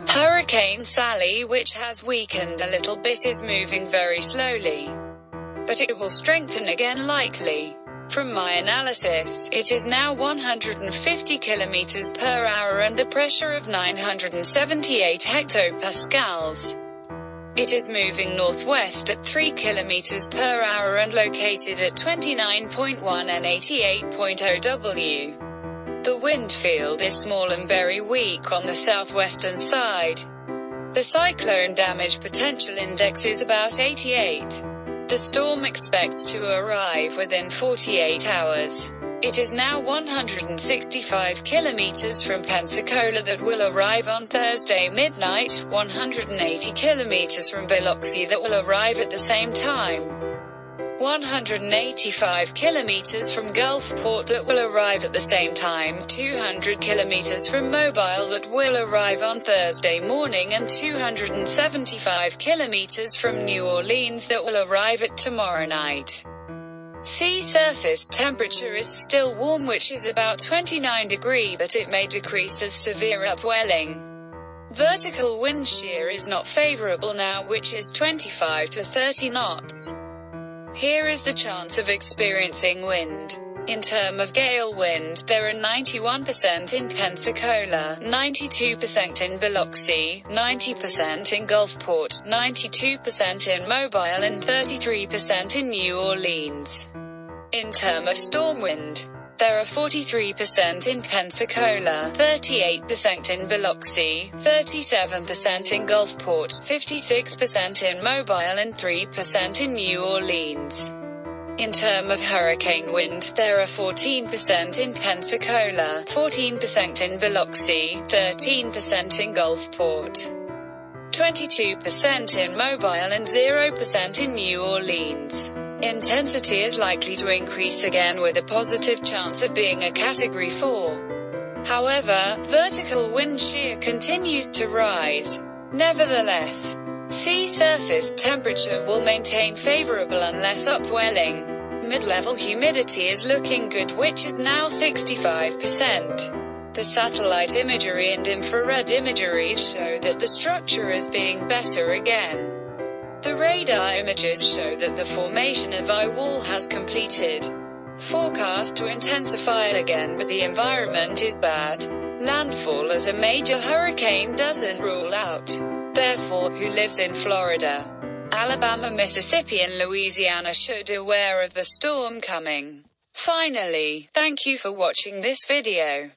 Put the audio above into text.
Hurricane Sally, which has weakened a little bit, is moving very slowly, but it will strengthen again likely. From my analysis, it is now 150 kilometers per hour and a pressure of 978 hectopascals. It is moving northwest at 3 kilometers per hour and located at 29.1 and 88.0 W. The wind field is small and very weak on the southwestern side. The cyclone damage potential index is about 88. The storm expects to arrive within 48 hours. It is now 165 kilometers from Pensacola that will arrive on Thursday midnight, 180 kilometers from Biloxi that will arrive at the same time, 185 kilometers from Gulfport that will arrive at the same time, 200 kilometers from Mobile that will arrive on Thursday morning, and 275 kilometers from New Orleans that will arrive at tomorrow night. Sea surface temperature is still warm, which is about 29 degrees, but it may decrease as severe upwelling. Vertical wind shear is not favorable now, which is 25 to 30 knots. Here is the chance of experiencing wind. In terms of gale wind, there are 91% in Pensacola, 92% in Biloxi, 90% in Gulfport, 92% in Mobile, and 33% in New Orleans. In terms of storm wind, there are 43% in Pensacola, 38% in Biloxi, 37% in Gulfport, 56% in Mobile, and 3% in New Orleans. In terms of hurricane wind, there are 14% in Pensacola, 14% in Biloxi, 13% in Gulfport, 22% in Mobile, and 0% in New Orleans. Intensity is likely to increase again with a positive chance of being a Category 4. However, vertical wind shear continues to rise. Nevertheless, sea surface temperature will maintain favorable unless upwelling. Mid-level humidity is looking good, which is now 65%. The satellite imagery and infrared imagery show that the structure is being better again. The radar images show that the formation of eye wall has completed. Forecast to intensify again, but the environment is bad. Landfall as a major hurricane doesn't rule out. Therefore, who lives in Florida, Alabama, Mississippi, and Louisiana should aware of the storm coming. Finally, thank you for watching this video.